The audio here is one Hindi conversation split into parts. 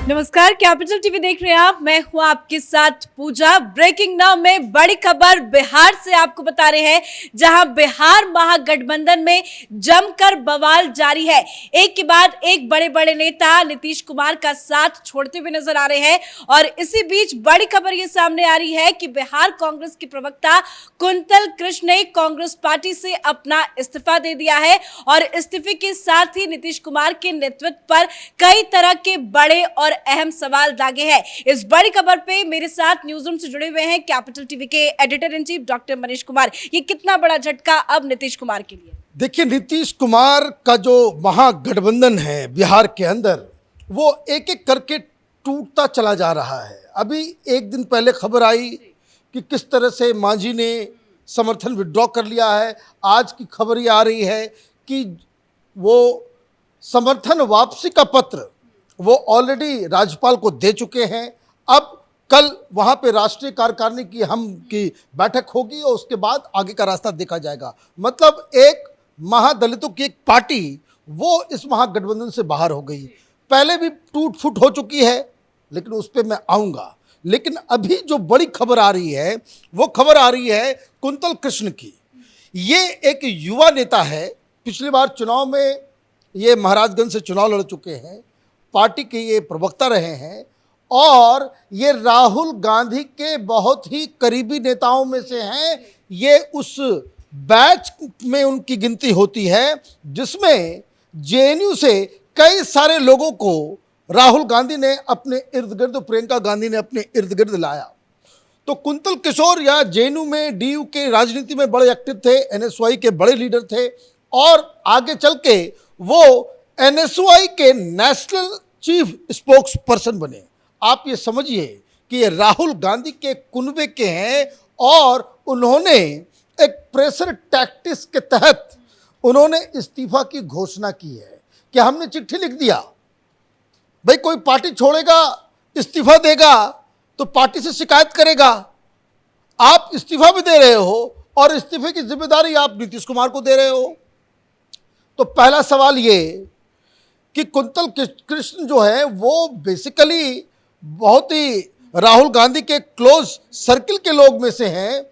नमस्कार, कैपिटल टीवी देख रहे हैं आप। मैं हूं आपके साथ पूजा। ब्रेकिंग नाउ में बड़ी खबर बिहार से आपको बता रहे हैं, जहां बिहार महागठबंधन में जमकर बवाल जारी है। एक के बाद एक बड़े बड़े नेता नीतीश कुमार का साथ छोड़ते हुए नजर आ रहे हैं और इसी बीच बड़ी खबर ये सामने आ रही है कि बिहार कांग्रेस के प्रवक्ता कुंतल कृष्ण ने कांग्रेस पार्टी से अपना इस्तीफा दे दिया है और इस्तीफे के साथ ही नीतीश कुमार के नेतृत्व पर कई तरह के बड़े और अहम सवाल दागे हैं। इस बड़ी खबर पे मेरे साथ न्यूज रूम से जुड़े हुए हैं कैपिटल टीवी के editor in chief doctor Manish Kumar. ये कितना बड़ा झटका अब नीतीश कुमार के लिए? देखिए, नीतीश कुमार का जो महागठबंधन है बिहार के अंदर, वो एक एक करके टूटता चला जा रहा है। अभी एक दिन पहले खबर आई कि किस तरह से मांझी ने समर्थन विड्रॉ कर लिया है। आज की खबर ये आ रही है कि वो समर्थन वापसी का पत्र वो ऑलरेडी राज्यपाल को दे चुके हैं। अब कल वहाँ पे राष्ट्रीय कार्यकारिणी की बैठक होगी और उसके बाद आगे का रास्ता देखा जाएगा। मतलब एक महादलितों की एक पार्टी वो इस महागठबंधन से बाहर हो गई। पहले भी टूट फूट हो चुकी है, लेकिन उस पर मैं आऊँगा। लेकिन अभी जो बड़ी खबर आ रही है वो खबर आ रही है कुंतल कृष्ण की। ये एक युवा नेता है। पिछली बार चुनाव में ये महाराजगंज से चुनाव लड़ चुके हैं, पार्टी के ये प्रवक्ता रहे हैं और ये राहुल गांधी के बहुत ही करीबी नेताओं में से हैं। ये उस बैच में उनकी गिनती होती है जिसमें जेएनयू से कई सारे लोगों को राहुल गांधी ने अपने इर्द गिर्द, प्रियंका गांधी ने अपने इर्द गिर्द लाया। तो कुंतल किशोर या जेएनयू में डीयू के राजनीति में बड़े एक्टिव थे, एनएसवाई के बड़े लीडर थे और आगे चल के वो एनएसवाई के नेशनल चीफ स्पोक्स पर्सन बने। आप ये समझिए कि ये राहुल गांधी के कुनबे के हैं और उन्होंने एक प्रेशर टैक्टिक्स के तहत उन्होंने इस्तीफा की घोषणा की है कि हमने चिट्ठी लिख दिया, भाई कोई पार्टी छोड़ेगा, इस्तीफा देगा तो पार्टी से शिकायत करेगा। आप इस्तीफा भी दे रहे हो और इस्तीफे की जिम्मेदारी आप नीतीश कुमार को दे रहे हो। तो पहला सवाल ये कि कुंतल कृष्ण जो है वो बेसिकली बहुत ही राहुल गांधी के क्लोज सर्किल के लोग में से हैं।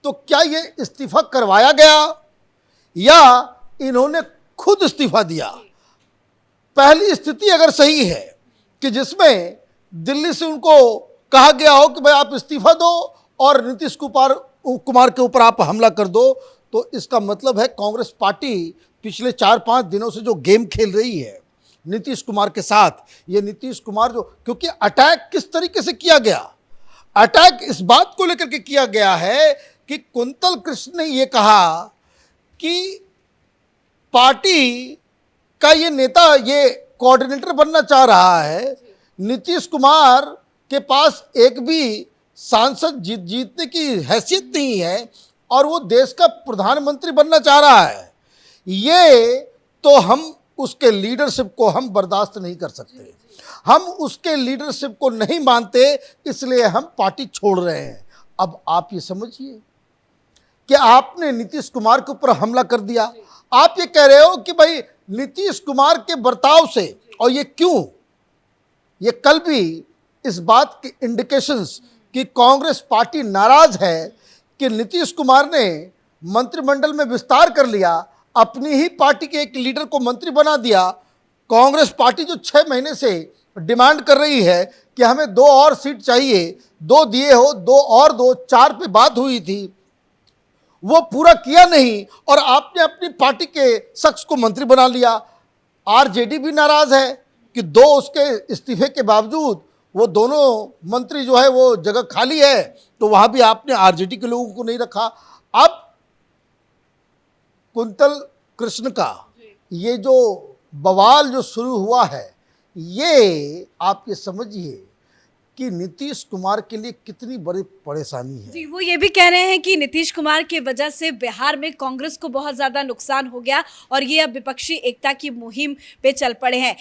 तो क्या ये इस्तीफा करवाया गया या इन्होंने खुद इस्तीफा दिया? पहली स्थिति अगर सही है कि जिसमें दिल्ली से उनको कहा गया हो कि भाई आप इस्तीफा दो और नीतीश कुमार के ऊपर आप हमला कर दो, तो इसका मतलब है कांग्रेस पार्टी पिछले 4-5 दिनों से जो गेम खेल रही है नीतीश कुमार के साथ, ये नीतीश कुमार जो, क्योंकि अटैक किस तरीके से किया गया, अटैक इस बात को लेकर के किया गया है कि कुंतल कृष्ण ने ये कहा कि पार्टी का ये नेता, ये कोऑर्डिनेटर बनना चाह रहा है। नीतीश कुमार के पास एक भी सांसद जीतने की हैसियत नहीं है और वो देश का प्रधानमंत्री बनना चाह रहा है। ये तो हम उसके लीडरशिप को हम बर्दाश्त नहीं कर सकते, हम उसके लीडरशिप को नहीं मानते, इसलिए हम पार्टी छोड़ रहे हैं। अब आप ये समझिए कि आपने नीतीश कुमार के ऊपर हमला कर दिया। आप ये कह रहे हो कि भाई नीतीश कुमार के बर्ताव से, और ये क्यों, ये कल भी इस बात के इंडिकेशंस कि कांग्रेस पार्टी नाराज है कि नीतीश कुमार ने मंत्रिमंडल में विस्तार कर लिया, अपनी ही पार्टी के एक लीडर को मंत्री बना दिया। कांग्रेस पार्टी जो 6 महीने से डिमांड कर रही है कि हमें 2 और सीट चाहिए, 2 दिए हो, 2 और दो, 4 पे बात हुई थी, वो पूरा किया नहीं और आपने अपनी पार्टी के शख्स को मंत्री बना लिया। आरजेडी भी नाराज है कि 2 उसके इस्तीफे के बावजूद वो दोनों मंत्री जो है वो जगह खाली है, तो वहाँ भी आपने आरजेडी के लोगों को नहीं रखा। अब कुंतल कृष्ण का ये जो बवाल जो शुरू हुआ है, ये आप ये समझिए कि नीतीश कुमार के लिए कितनी बड़ी परेशानी है। जी, वो ये भी कह रहे हैं कि नीतीश कुमार की वजह से बिहार में कांग्रेस को बहुत ज़्यादा नुकसान हो गया और ये अब विपक्षी एकता की मुहिम पे चल पड़े हैं।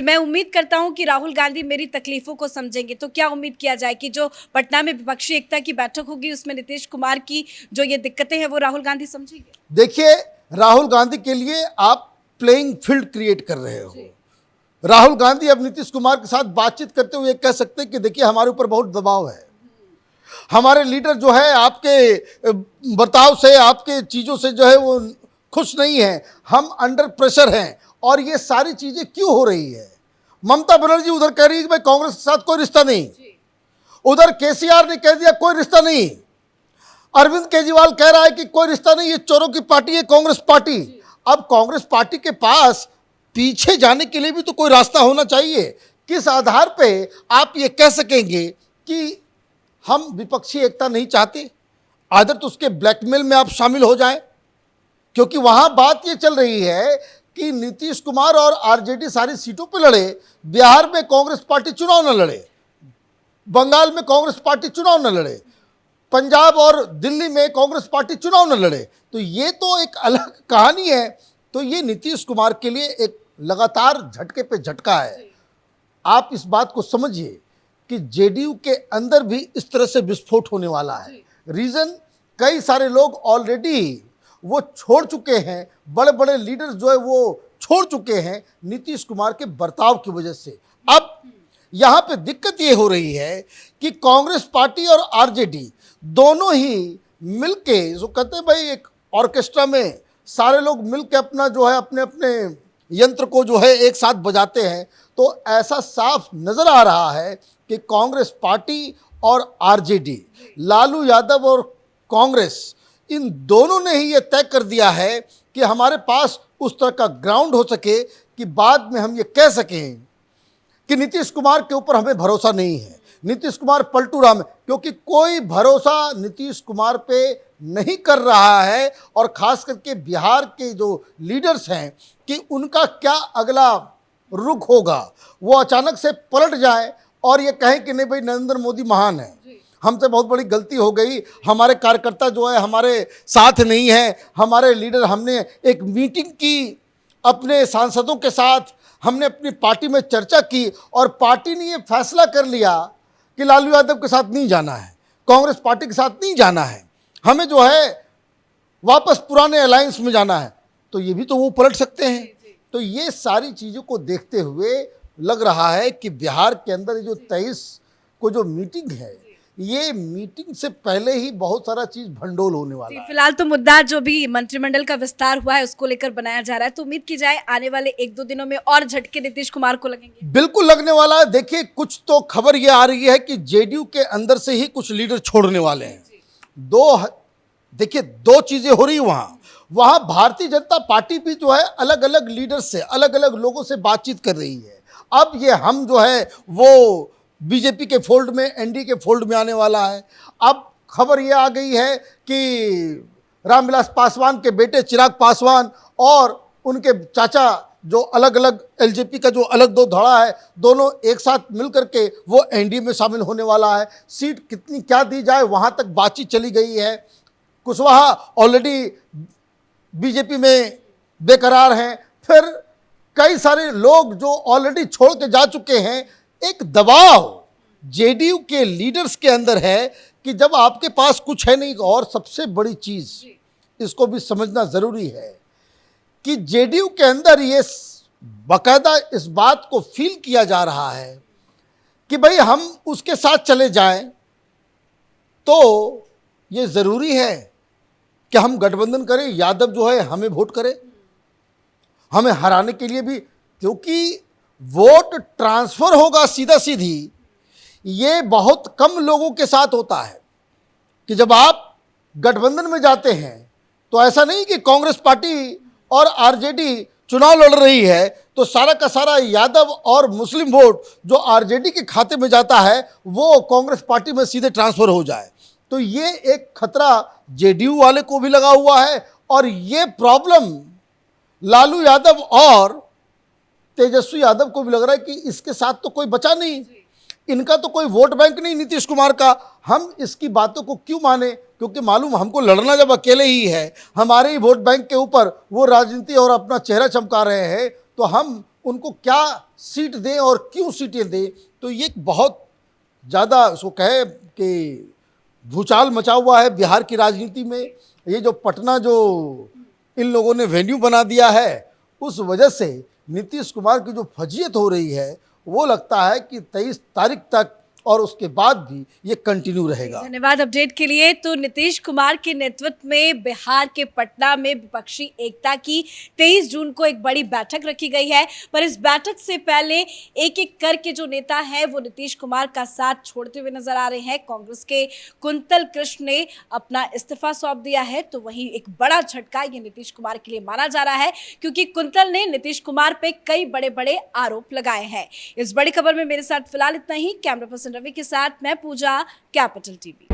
मैं उम्मीद करता हूं कि राहुल गांधी मेरी तकलीफों को समझेंगे। तो क्या उम्मीद किया जाए कि जो पटना में विपक्षी एकता की बैठक होगी उसमें नीतीश कुमार की जो ये दिक्कतें हैं वो राहुल गांधी समझेंगे? देखिए, राहुल गांधी के लिए आप प्लेइंग फील्ड क्रिएट कर रहे हो। राहुल गांधी अब नीतीश कुमार के साथ बातचीत करते हुए कह सकते हैं कि देखिए हमारे ऊपर बहुत दबाव है, हमारे लीडर जो है आपके बर्ताव से, आपके चीज़ों से जो है वो खुश नहीं है, हम अंडर प्रेशर हैं। और ये सारी चीज़ें क्यों हो रही है? ममता बनर्जी उधर कह रही है कि भाई कांग्रेस के साथ कोई रिश्ता नहीं, उधर केसीआर ने कह दिया कोई रिश्ता नहीं, अरविंद केजरीवाल कह रहा है कि कोई रिश्ता नहीं, ये चोरों की पार्टी है कांग्रेस पार्टी। अब कांग्रेस पार्टी के पास पीछे जाने के लिए भी तो कोई रास्ता होना चाहिए। किस आधार पे आप ये कह सकेंगे कि हम विपक्षी एकता नहीं चाहते? आदर तो उसके ब्लैकमेल में आप शामिल हो जाएं, क्योंकि वहां बात ये चल रही है कि नीतीश कुमार और आरजेडी सारी सीटों पे लड़े, बिहार में कांग्रेस पार्टी चुनाव न लड़े, बंगाल में कांग्रेस पार्टी चुनाव न लड़े, पंजाब और दिल्ली में कांग्रेस पार्टी चुनाव न लड़े। तो ये तो एक अलग कहानी है। तो ये नीतीश कुमार के लिए एक लगातार झटके पे झटका है। आप इस बात को समझिए कि जेडीयू के अंदर भी इस तरह से विस्फोट होने वाला है। रीजन, कई सारे लोग ऑलरेडी वो छोड़ चुके हैं, बड़े बड़े लीडर्स जो है वो छोड़ चुके हैं नीतीश कुमार के बर्ताव की वजह से। अब यहाँ पे दिक्कत ये हो रही है कि कांग्रेस पार्टी और आरजेडी दोनों ही मिलके, जो कहते हैं भाई एक ऑर्केस्ट्रा में सारे लोग मिलके अपना जो है अपने अपने यंत्र को जो है एक साथ बजाते हैं, तो ऐसा साफ नजर आ रहा है कि कांग्रेस पार्टी और आरजेडी, लालू यादव और कांग्रेस, इन दोनों ने ही ये तय कर दिया है कि हमारे पास उस तरह का ग्राउंड हो सके कि बाद में हम ये कह सकें कि नीतीश कुमार के ऊपर हमें भरोसा नहीं है, नीतीश कुमार पलटू राम है। क्योंकि कोई भरोसा नीतीश कुमार पे नहीं कर रहा है, और खास करके बिहार के जो लीडर्स हैं कि उनका क्या अगला रुख होगा। वो अचानक से पलट जाए और ये कहें कि नहीं भाई नरेंद्र मोदी महान है, हमसे बहुत बड़ी गलती हो गई, हमारे कार्यकर्ता जो है हमारे साथ नहीं है, हमारे लीडर, हमने एक मीटिंग की अपने सांसदों के साथ, हमने अपनी पार्टी में चर्चा की और पार्टी ने ये फैसला कर लिया कि लालू यादव के साथ नहीं जाना है, कांग्रेस पार्टी के साथ नहीं जाना है, हमें जो है वापस पुराने अलायंस में जाना है। तो ये भी तो वो पलट सकते हैं। तो ये सारी चीज़ों को देखते हुए लग रहा है कि बिहार के अंदर जो 23 को जो मीटिंग है, ये मीटिंग से पहले ही बहुत सारा चीज भंडोल होने वाला है। फिलहाल तो मुद्दा जो भी मंत्रिमंडल का विस्तार हुआ है उसको लेकर बनाया जा रहा है, तो उम्मीद की जाए आने वाले 1-2 दिनों में और झटके नीतीश कुमार को लगेंगे। बिल्कुल लगने वाला है। देखिए, कुछ तो खबर ये आ रही है कि जेडीयू के अंदर से ही कुछ लीडर छोड़ने वाले हैं। देखिए, दो चीजें हो रही वहां भारतीय जनता पार्टी भी जो है अलग अलग लीडर से, अलग अलग लोगों से बातचीत कर रही है। अब ये हम जो है वो बीजेपी के फोल्ड में, एनडीए के फोल्ड में आने वाला है। अब खबर ये आ गई है कि रामविलास पासवान के बेटे चिराग पासवान और उनके चाचा जो अलग अलग एलजेपी का जो अलग दो धड़ा है, दोनों एक साथ मिलकर के वो एनडीए में शामिल होने वाला है। सीट कितनी क्या दी जाए वहाँ तक बातचीत चली गई है। कुशवाहा ऑलरेडी बीजेपी में बेकरार हैं। फिर कई सारे लोग जो ऑलरेडी छोड़ के जा चुके हैं। एक दबाव जेडीयू के लीडर्स के अंदर है कि जब आपके पास कुछ है नहीं, और सबसे बड़ी चीज इसको भी समझना जरूरी है कि जेडीयू के अंदर ये बाकायदा इस बात को फील किया जा रहा है कि भाई हम उसके साथ चले जाएं तो ये जरूरी है कि हम गठबंधन करें, यादव जो है हमें वोट करे, हमें हराने के लिए भी, क्योंकि वोट ट्रांसफर होगा सीधा सीधी, ये बहुत कम लोगों के साथ होता है कि जब आप गठबंधन में जाते हैं तो ऐसा नहीं कि कांग्रेस पार्टी और आरजेडी चुनाव लड़ रही है तो सारा का सारा यादव और मुस्लिम वोट जो आरजेडी के खाते में जाता है वो कांग्रेस पार्टी में सीधे ट्रांसफर हो जाए। तो ये एक खतरा जेडीयू वाले को भी लगा हुआ है, और ये प्रॉब्लम लालू यादव और तेजस्वी यादव को भी लग रहा है कि इसके साथ तो कोई बचा नहीं, इनका तो कोई वोट बैंक नहीं नीतीश कुमार का, हम इसकी बातों को क्यों माने, क्योंकि मालूम हमको लड़ना जब अकेले ही है, हमारे ही वोट बैंक के ऊपर वो राजनीति और अपना चेहरा चमका रहे हैं, तो हम उनको क्या सीट दें और क्यों सीटें दें। तो ये बहुत ज़्यादा उसको कहे कि भूचाल मचा हुआ है बिहार की राजनीति में। ये जो पटना जो इन लोगों ने वेन्यू बना दिया है, उस वजह से नीतीश कुमार की जो फजीयत हो रही है वो लगता है कि 23 तारीख तक और उसके बाद भी ये कंटिन्यू रहेगा। धन्यवाद अपडेट के लिए। तो नीतीश कुमार के नेतृत्व में बिहार के पटना में विपक्षी एकता की 23 जून को एक बड़ी बैठक रखी गई है, पर इस बैठक से पहले एक एक करके जो नेता है वो नीतीश कुमार का साथ छोड़ते हुए नजर आ रहे हैं। कांग्रेस के कुंतल कृष्ण ने अपना इस्तीफा सौंप दिया है, तो वहीं एक बड़ा झटका ये नीतीश कुमार के लिए माना जा रहा है, क्योंकि कुंतल ने नीतीश कुमार पे कई बड़े बड़े आरोप लगाए हैं। इस बड़ी खबर में मेरे साथ फिलहाल इतना ही। कैमरा पर्सन रवि के साथ मैं पूजा, कैपिटल टीवी।